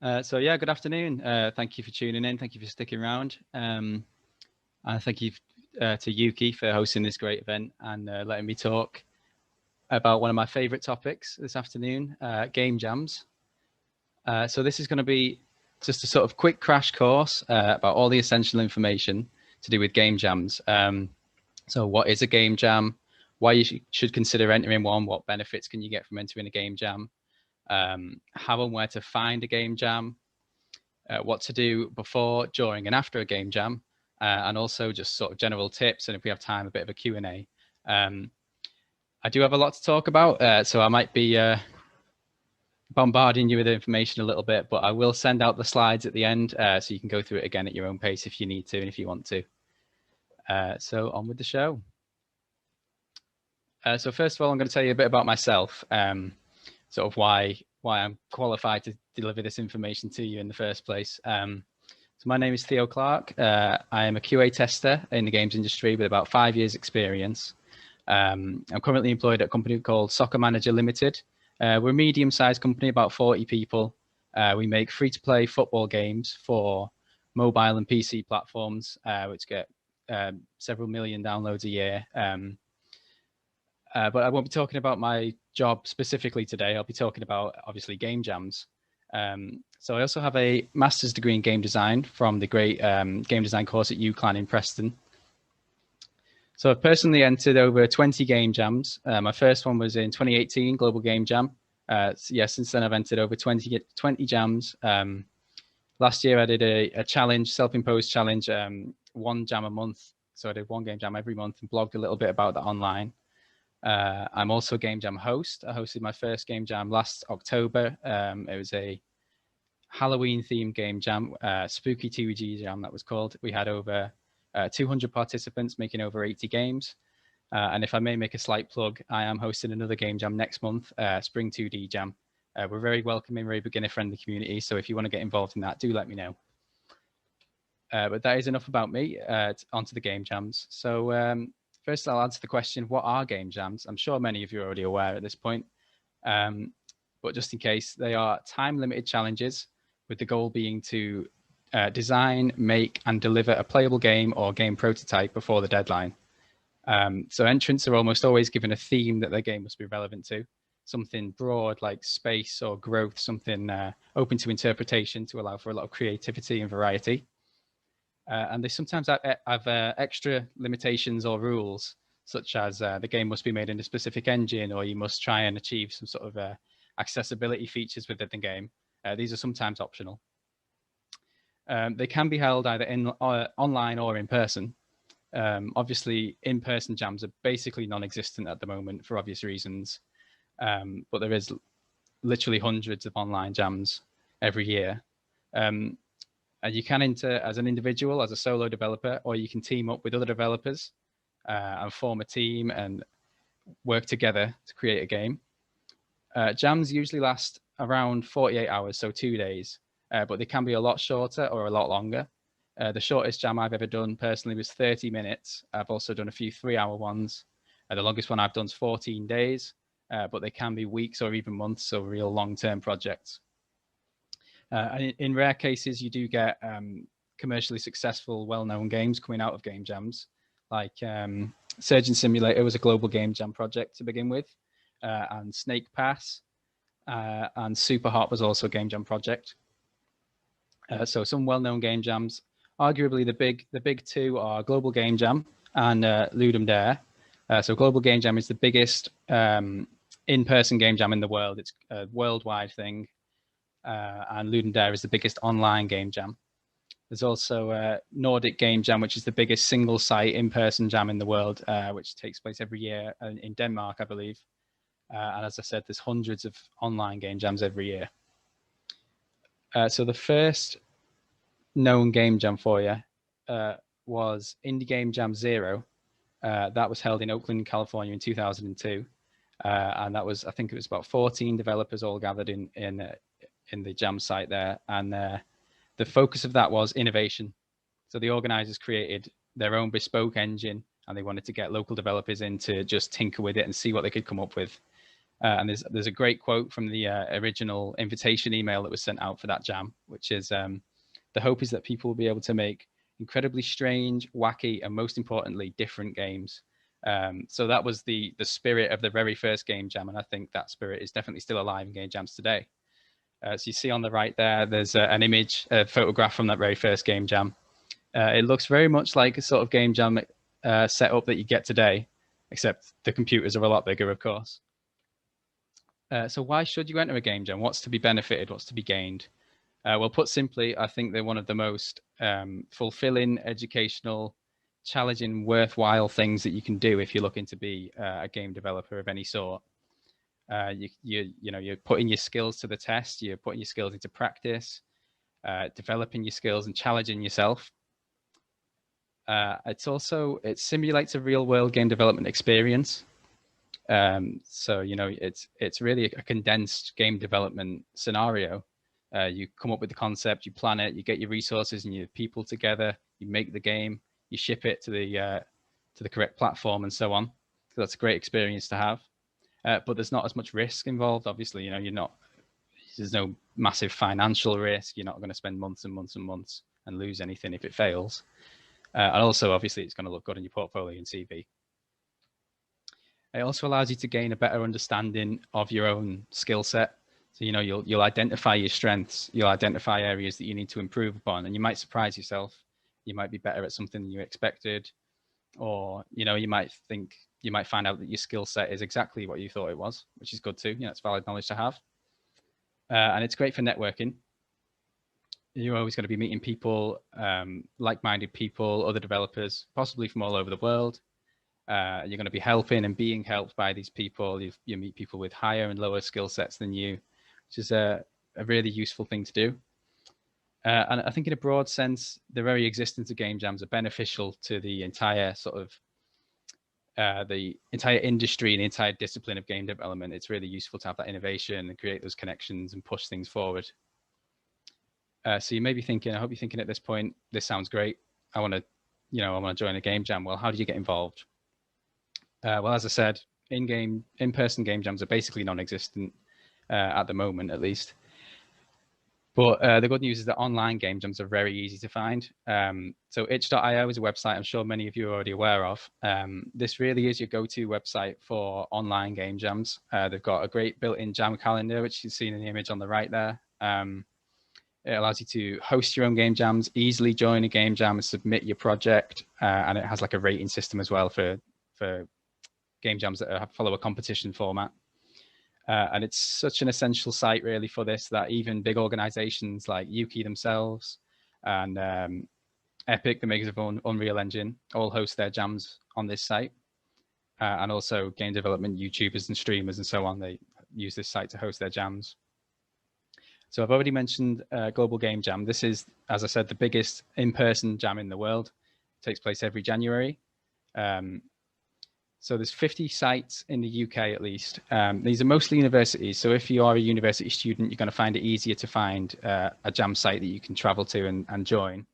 So yeah, good afternoon. Thank you for tuning in. Thank you for sticking around. And thank you to Ukie for hosting this great event and letting me talk about one of my favorite topics this afternoon, game jams. So this is going to be just a sort of quick crash course about all the essential information to do with game jams. So what is a game jam? Why you should consider entering one? What benefits can you get from entering a game jam? How and where to find a game jam? What to do before, during, and after a game jam, and also just sort of general tips. And if we have time, a bit of a Q&A. I do have a lot to talk about, so I might be bombarding you with information a little bit, but I will send out the slides at the end so you can go through it again at your own pace if you need to and if you want to. So on with the show. So first of all, I'm going to tell you a bit about myself, sort of why I'm qualified to deliver this information to you in the first place. So my name is Theo Clarke. I am a QA tester in the games industry with about 5 years experience. I'm currently employed at a company called Soccer Manager Limited. We're a medium-sized company, about 40 people. We make free-to-play football games for mobile and PC platforms, which get several million downloads a year. But I won't be talking about my job specifically today. I'll be talking about, obviously, game jams. So I also have a master's degree in game design from the great game design course at UCLan in Preston. So I've personally entered over 20 game jams. My first one was in 2018, Global Game Jam. Since then I've entered over 20 jams. Last year I did a challenge, self-imposed challenge, one jam a month. So I did one game jam every month and blogged a little bit about that online. I'm also a game jam host. I hosted my first game jam last October. It was a Halloween themed game jam, Spooky TVG jam that was called. We had over 200 participants making over 80 games. And if I may make a slight plug, I am hosting another game jam next month, Spring 2D Jam. We're very welcoming, very beginner friendly community. So if you want to get involved in that, do let me know. But that is enough about me. Onto the game jams. So first I'll answer the question, what are game jams? I'm sure many of you are already aware at this point. But just in case, they are time-limited challenges with the goal being to design, make, and deliver a playable game or game prototype before the deadline. So entrants are almost always given a theme that their game must be relevant to, something broad like space or growth, something open to interpretation to allow for a lot of creativity and variety. And they sometimes have extra limitations or rules, such as the game must be made in a specific engine, or you must try and achieve some sort of accessibility features within the game. These are sometimes optional. They can be held either online or in person. Obviously, in-person jams are basically non-existent at the moment for obvious reasons, but there is literally hundreds of online jams every year. And you can enter as an individual, as a solo developer, or you can team up with other developers and form a team and work together to create a game. Jams usually last around 48 hours, so 2 days, but they can be a lot shorter or a lot longer. The shortest jam I've ever done personally was 30 minutes. I've also done a few 3-hour ones. The longest one I've done is 14 days, but they can be weeks or even months, so real long-term projects. And in rare cases, you do get commercially successful, well-known games coming out of game jams, like Surgeon Simulator was a global game jam project to begin with, and Snake Pass, and Super Hot was also a game jam project. So some well-known game jams. Arguably, the big two are Global Game Jam and Ludum Dare. So Global Game Jam is the biggest in-person game jam in the world. It's a worldwide thing. And Ludum Dare is the biggest online game jam. There's also Nordic Game Jam, which is the biggest single-site in-person jam in the world, which takes place every year in Denmark, I believe. And as I said, there's hundreds of online game jams every year. So the first known game jam for you was Indie Game Jam Zero. That was held in Oakland, California in 2002. And that was, I think it was about 14 developers all gathered in the jam site there. And the focus of that was innovation. So the organizers created their own bespoke engine and they wanted to get local developers in to just tinker with it and see what they could come up with. And there's a great quote from the original invitation email that was sent out for that jam, which is, the hope is that people will be able to make incredibly strange, wacky, and most importantly, different games. So that was the spirit of the very first game jam, and I think that spirit is definitely still alive in game jams today. So you see on the right there, there's an image, a photograph from that very first game jam. It looks very much like a sort of game jam setup that you get today, except the computers are a lot bigger, of course. So why should you enter a game jam? What's to be benefited? What's to be gained? Well, put simply, I think they're one of the most fulfilling, educational, challenging, worthwhile things that you can do if you're looking to be a game developer of any sort. You're putting your skills to the test. You're putting your skills into practice, developing your skills and challenging yourself. It simulates a real world game development experience. So it's really a condensed game development scenario. You come up with the concept, you plan it, you get your resources and your people together, you make the game, you ship it to the correct platform and so on. So that's a great experience to have. But there's not as much risk involved. Obviously, there's no massive financial risk. You're not going to spend months and months and months and lose anything if it fails. And also, obviously, it's going to look good in your portfolio and CV. It also allows you to gain a better understanding of your own skill set. So, you'll identify your strengths, you'll identify areas that you need to improve upon, and you might surprise yourself. You might be better at something than you expected, or, you might find out that your skill set is exactly what you thought it was, which is good too. It's valid knowledge to have. And it's great for networking. You're always going to be meeting people, like-minded people, other developers, possibly from all over the world. You're going to be helping and being helped by these people. You meet people with higher and lower skill sets than you, which is a really useful thing to do. And I think in a broad sense, the very existence of game jams are beneficial to the entire the entire industry and the entire discipline of game development. It's really useful to have that innovation and create those connections and push things forward. So you may be thinking, I hope you're thinking at this point, this sounds great. I want to join a game jam. Well, how do you get involved? Well, as I said, in-person game jams are basically non-existent at the moment, at least. But the good news is that online game jams are very easy to find. So itch.io is a website I'm sure many of you are already aware of. This really is your go-to website for online game jams. They've got a great built-in jam calendar, which you've seen in the image on the right there. It allows you to host your own game jams, easily join a game jam and submit your project. And it has like a rating system as well for game jams that follow a competition format. And it's such an essential site really for this, that even big organizations like Ukie themselves and Epic, the makers of Unreal Engine, all host their jams on this site. And also game development YouTubers and streamers and so on, they use this site to host their jams. So I've already mentioned Global Game Jam. This is, as I said, the biggest in-person jam in the world. It takes place every January. So there's 50 sites in the UK at least. These are mostly universities. So if you are a university student, you're going to find it easier to find a jam site that you can travel to and join.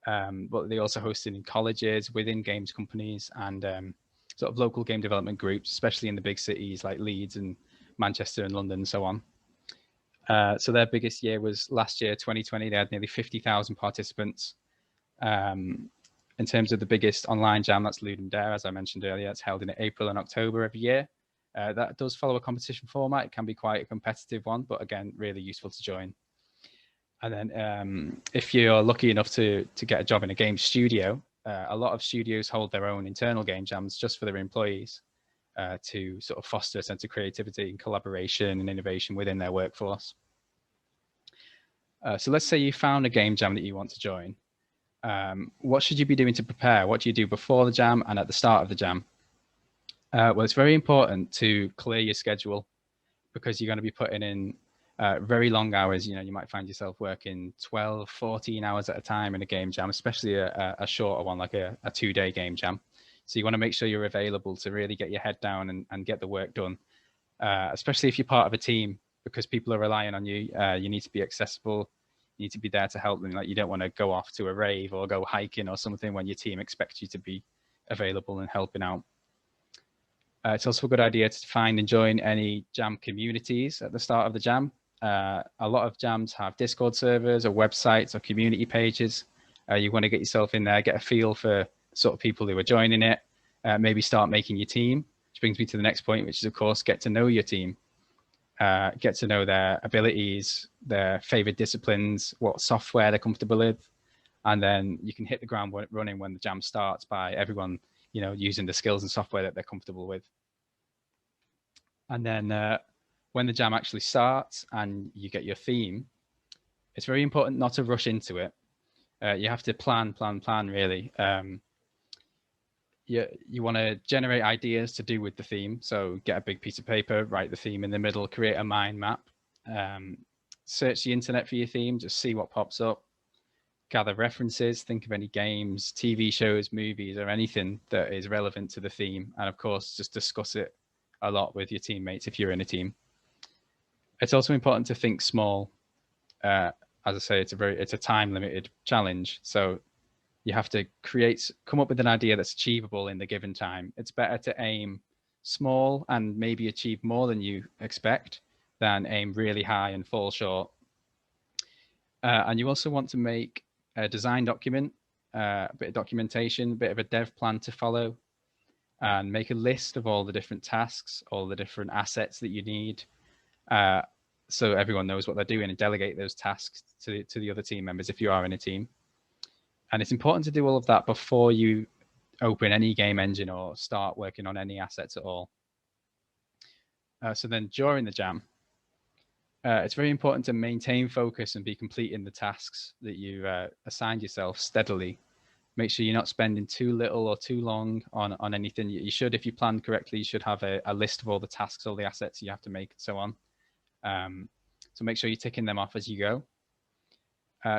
But they also host it in colleges, within games companies, and sort of local game development groups, especially in the big cities like Leeds and Manchester and London and so on. So their biggest year was last year, 2020. They had nearly 50,000 participants. In terms of the biggest online jam, that's Ludum Dare, as I mentioned earlier. It's held in April and October every year. That does follow a competition format. It can be quite a competitive one, but again, really useful to join. And then if you're lucky enough to get a job in a game studio, a lot of studios hold their own internal game jams just for their employees to sort of foster a sense of creativity and collaboration and innovation within their workforce. So let's say you found a game jam that you want to join. What should you be doing to prepare? What do you do before the jam and at the start of the jam? Well, it's very important to clear your schedule because you're going to be putting in very long hours. You might find yourself working 12, 14 hours at a time in a game jam, especially a shorter one, like a 2-day game jam. So you want to make sure you're available to really get your head down and get the work done, especially if you're part of a team, because people are relying on you. You need to be accessible. You need to be there to help them. Like, you don't want to go off to a rave or go hiking or something when your team expects you to be available and helping out. It's also a good idea to find and join any jam communities at the start of the jam. A lot of jams have Discord servers or websites or community pages. You want to get yourself in there, get a feel for sort of people who are joining it, maybe start making your team, which brings me to the next point, which is, of course, get to know your team. Get to know their abilities, their favorite disciplines, what software they're comfortable with, and then you can hit the ground running when the jam starts by everyone, using the skills and software that they're comfortable with. And then when the jam actually starts and you get your theme, it's very important not to rush into it. You have to plan, really. You want to generate ideas to do with the theme. So get a big piece of paper, write the theme in the middle, create a mind map, search the internet for your theme, just see what pops up, gather references, think of any games, TV shows, movies, or anything that is relevant to the theme. And of course, just discuss it a lot with your teammates if you're in a team. It's also important to think small. As I say, it's a time limited challenge. So you have to come up with an idea that's achievable in the given time. It's better to aim small and maybe achieve more than you expect than aim really high and fall short. And you also want to make a design document, a bit of documentation, a bit of a dev plan to follow, and make a list of all the different tasks, all the different assets that you need, so everyone knows what they're doing, and delegate those tasks to the other team members if you are in a team. And it's important to do all of that before you open any game engine or start working on any assets at all. So then during the jam, it's very important to maintain focus and be completing the tasks that you assigned yourself steadily. Make sure you're not spending too little or too long on anything. You should, if you plan correctly, you should have a list of all the tasks, all the assets you have to make, and so on. So make sure you're ticking them off as you go.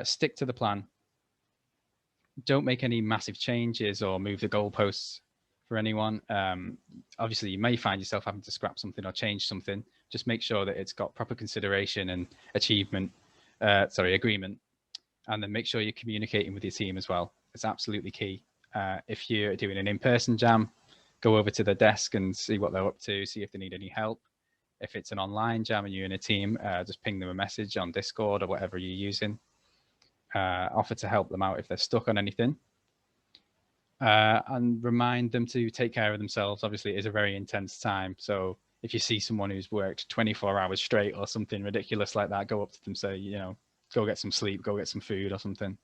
Stick to the plan. Don't make any massive changes or move the goalposts for anyone. Obviously, you may find yourself having to scrap something or change something. Just make sure that it's got proper consideration and agreement. And then make sure you're communicating with your team as well. It's absolutely key. If you're doing an in-person jam, go over to the desk and see what they're up to, see if they need any help. If it's an online jam and you're in a team, just ping them a message on Discord or whatever you're using. Offer to help them out if they're stuck on anything. And remind them to take care of themselves. Obviously, it is a very intense time. So if you see someone who's worked 24 hours straight or something ridiculous like that, go up to them, say, go get some sleep, go get some food or something.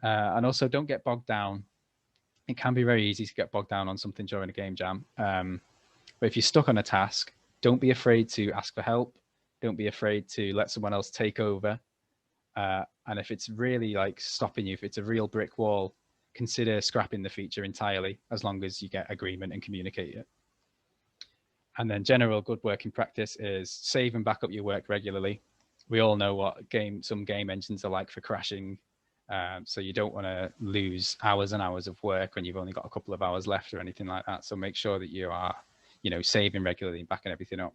And also don't get bogged down. It can be very easy to get bogged down on something during a game jam. But if you're stuck on a task, don't be afraid to ask for help. Don't be afraid to let someone else take over. And if it's really like stopping you, if it's a real brick wall, consider scrapping the feature entirely, as long as you get agreement and communicate it. And then general good working practice is save and back up your work regularly. We all know what some game engines are like for crashing. So you don't want to lose hours and hours of work when you've only got a couple of hours left or anything like that. So make sure that you are, saving regularly and backing everything up.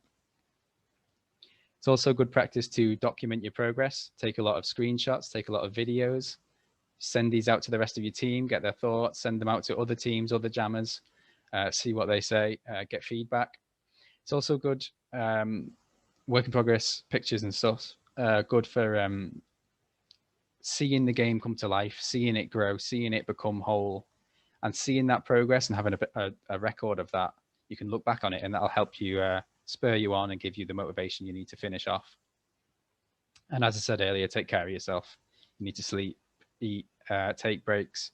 It's also good practice to document your progress. Take a lot of screenshots, take a lot of videos, send these out to the rest of your team, get their thoughts, send them out to other teams, other jammers, see what they say, get feedback. It's also good work in progress pictures and stuff. Good for seeing the game come to life, seeing it grow, seeing it become whole, and seeing that progress and having a record of that. You can look back on it, and that'll help you spur you on and give you the motivation you need to finish off. And as I said earlier, take care of yourself. You need to sleep, eat, take breaks.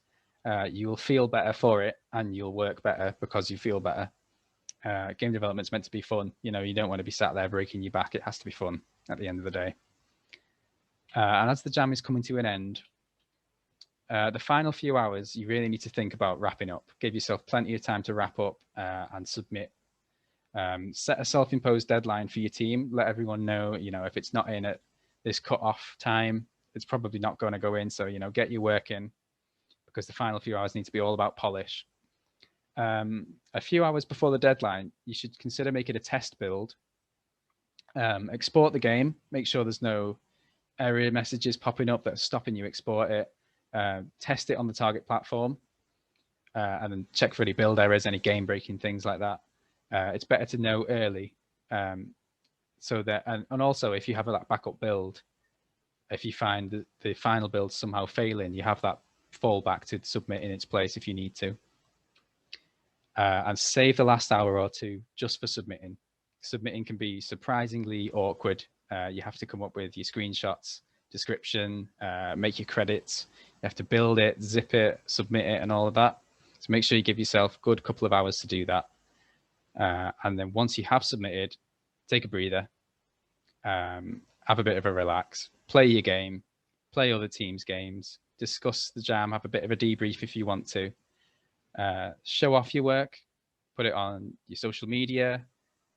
You'll feel better for it, and you'll work better because you feel better. Game development's meant to be fun. You don't want to be sat there breaking your back. It has to be fun at the end of the day. And as the jam is coming to an end, the final few hours, you really need to think about wrapping up. Give yourself plenty of time to wrap up and submit. Set a self-imposed deadline for your team. Let everyone know, if it's not in at this cut-off time, it's probably not going to go in. So, get your work in, because the final few hours need to be all about polish. A few hours before the deadline, you should consider making a test build. Export the game. Make sure there's no error messages popping up that are stopping you export it. Test it on the target platform, and then check for any build errors, any game breaking things like that. It's better to know early, so that and also if you have a backup build, if you find that the final build somehow failing, you have that fallback to submit in its place if you need to. And save the last hour or two just for submitting. Submitting can be surprisingly awkward. You have to come up with your screenshots, description, make your credits. You have to build it, zip it, submit it, and all of that. So make sure you give yourself a good couple of hours to do that. And then once you have submitted, take a breather, have a bit of a relax, play your game, play other teams' games, discuss the jam, have a bit of a debrief if you want to. Show off your work, put it on your social media,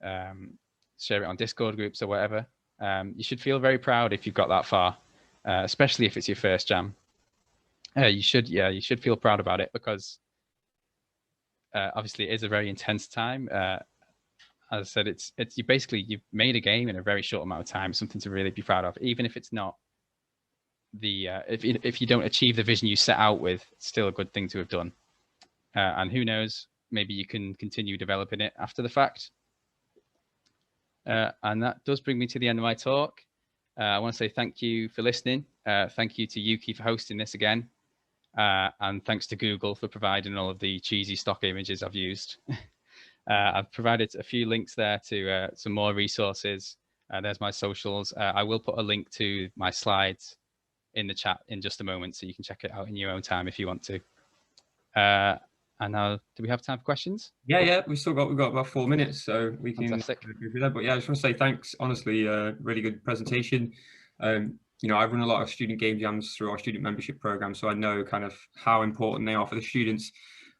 share it on Discord groups or whatever. You should feel very proud if you've got that far, especially if it's your first jam. You should feel proud about it, because obviously it is a very intense time. As I said, you've made a game in a very short amount of time, something to really be proud of, even if it's not if you don't achieve the vision you set out with, it's still a good thing to have done. And who knows, maybe you can continue developing it after the fact. And that does bring me to the end of my talk. I want to say thank you for listening. Thank you to Ukie for hosting this again. And thanks to Google for providing all of the cheesy stock images I've used. I've provided a few links there to some more resources. There's my socials. I will put a link to my slides in the chat in just a moment, so you can check it out in your own time if you want to. And now, do we have time for questions? Yeah, we've got about 4 minutes, so we can go Fantastic. through that. But yeah, I just want to say thanks. Honestly, really good presentation. I run a lot of student game jams through our student membership program, so I know kind of how important they are for the students.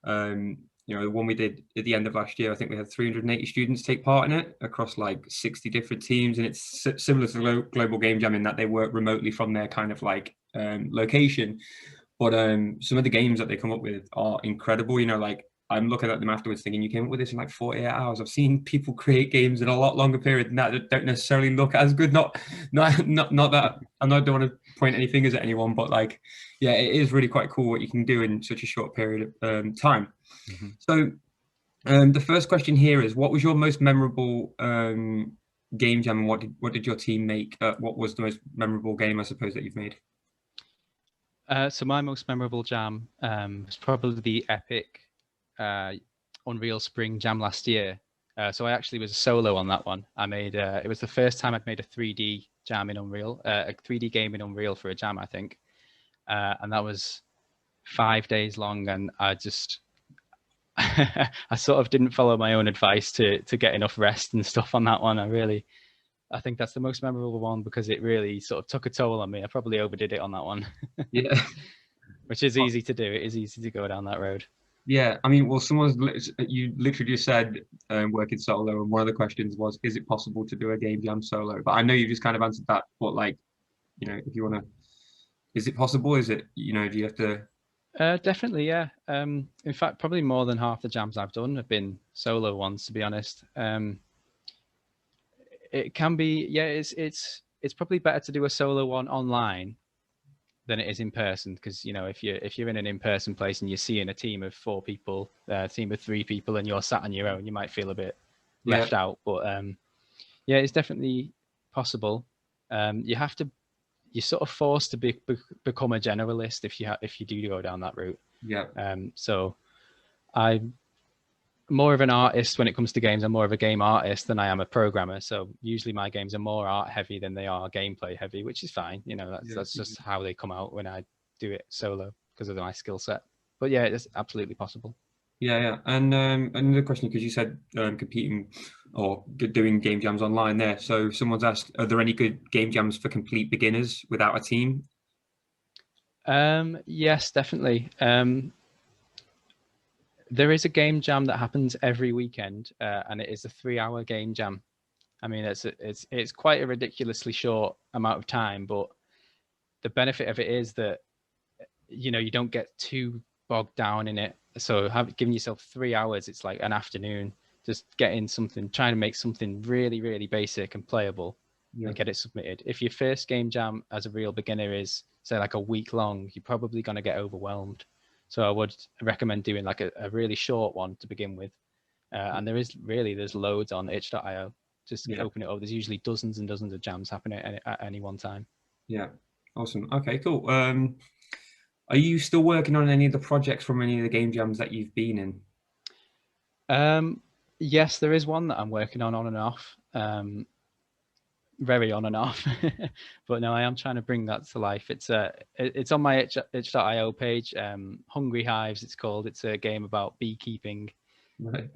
The one we did at the end of last year, I think we had 380 students take part in it across like 60 different teams, and it's similar to Global Game Jam in that they work remotely from their kind of like location. But some of the games that they come up with are incredible. Like I'm looking at them afterwards thinking, you came up with this in like 48 hours. I've seen people create games in a lot longer period than that don't necessarily look as good. Not that I don't want to point any fingers at anyone, but like, yeah, it is really quite cool what you can do in such a short period of time. Mm-hmm. So the first question here is, what was your most memorable game jam, and what did your team make? What was the most memorable game, I suppose, that you've made? So my most memorable jam was probably the epic Unreal Spring Jam last year. So I actually was a solo on that one. I made it was the first time I'd made a 3D jam in Unreal, a 3D game in Unreal for a jam, I think. And that was 5 days long, and I just I sort of didn't follow my own advice to get enough rest and stuff on that one. I think that's the most memorable one, because it really sort of took a toll on me. I probably overdid it on that one. Yeah. Which is easy to do. It is easy to go down that road. Yeah, I mean, well, you literally just said working solo, and one of the questions was, is it possible to do a game jam solo? But I know you just kind of answered that. But like, if you want to, is it possible? Is it, do you have to? Definitely, yeah. In fact, probably more than half the jams I've done have been solo ones, to be honest. It can be, yeah. It's probably better to do a solo one online than it is in person, because if you're in an in-person place and you're seeing a team of 4 people, a team of 3 people, and you're sat on your own, you might feel a bit left out. But yeah, it's definitely possible. You're sort of forced to become a generalist if you do go down that route. Yeah. So I'm more of an artist when it comes to games. I'm more of a game artist than I am a programmer. So usually my games are more art heavy than they are gameplay heavy, which is fine. That's just how they come out when I do it solo, because of my skill set. But yeah, it's absolutely possible. Yeah. And another question, because you said competing or doing game jams online there. So someone's asked, are there any good game jams for complete beginners without a team? Yes, definitely. There is a game jam that happens every weekend, and it is a 3-hour game jam. I mean, it's quite a ridiculously short amount of time, but the benefit of it is that you don't get too bogged down in it. So giving yourself 3 hours, it's like an afternoon, just trying to make something really, really basic and playable, and get it submitted. If your first game jam as a real beginner is, say, like a week long, you're probably going to get overwhelmed. So I would recommend doing like a really short one to begin with, And there's loads on itch.io. Just open it up. There's usually dozens and dozens of jams happening at any one time. Yeah, awesome. Okay, cool. Are you still working on any of the projects from any of the game jams that you've been in? Yes, there is one that I'm working on and off. Very on and off. But no, I am trying to bring that to life. It's on my itch.io page. Hungry Hives, it's called. It's a game about beekeeping. Right.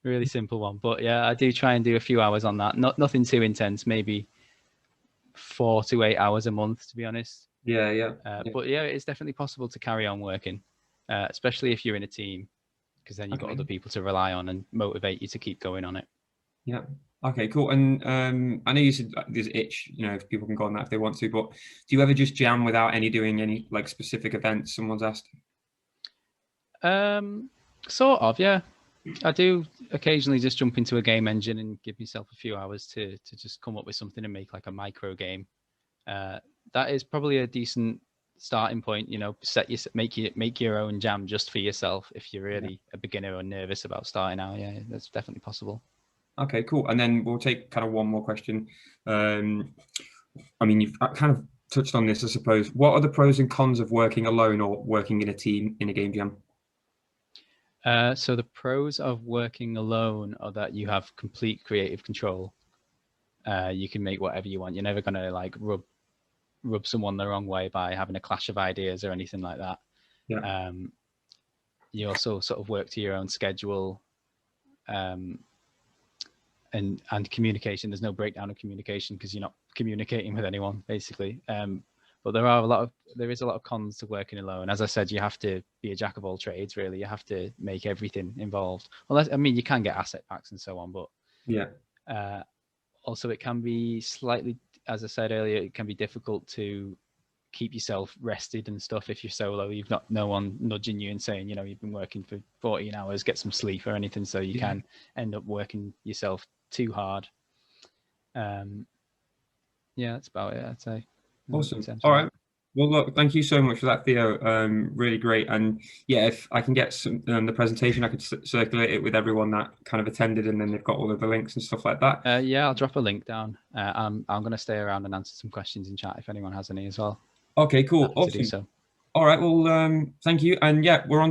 Really simple one. But yeah, I do try and do a few hours on that. Nothing too intense, maybe 4 to 8 hours a month, to be honest. Yeah. But yeah, it's definitely possible to carry on working, especially if you're in a team, because then you've got other people to rely on and motivate you to keep going on it. Yeah. Okay, cool. And I know you said there's itch, if people can go on that if they want to, but do you ever just jam without doing any like specific events someone's asked? Sort of, yeah. I do occasionally just jump into a game engine and give myself a few hours to just come up with something and make like a micro game. That is probably a decent starting point. Make your own jam just for yourself if you're really a beginner or nervous about starting out. Yeah, that's definitely possible. Okay, cool. And then we'll take kind of one more question. I mean, you've kind of touched on this, I suppose. What are the pros and cons of working alone or working in a team in a game jam? So the pros of working alone are that you have complete creative control. You can make whatever you want. You're never going to like rub someone the wrong way by having a clash of ideas or anything like that. Yeah. You also sort of work to your own schedule. And communication, there's no breakdown of communication because you're not communicating with anyone basically. But there is a lot of cons to working alone. As I said, you have to be a jack of all trades, really. You have to make everything involved. Well, I mean, you can get asset packs and so on, but also it can be slightly, as I said earlier, it can be difficult to keep yourself rested and stuff if you're solo. You've got no one nudging you and saying, you've been working for 14 hours, get some sleep or anything. So you can end up working yourself too hard. That's about it, I'd say. Awesome. All right. Well, look, thank you so much for that, Theo. Really great. And yeah, if I can get some the presentation, I could circulate it with everyone that kind of attended, and then they've got all of the links and stuff like that. I'll drop a link down. I'm going to stay around and answer some questions in chat if anyone has any as well. Okay, cool. Awesome. To do so. All right. Well, thank you. And yeah, we're on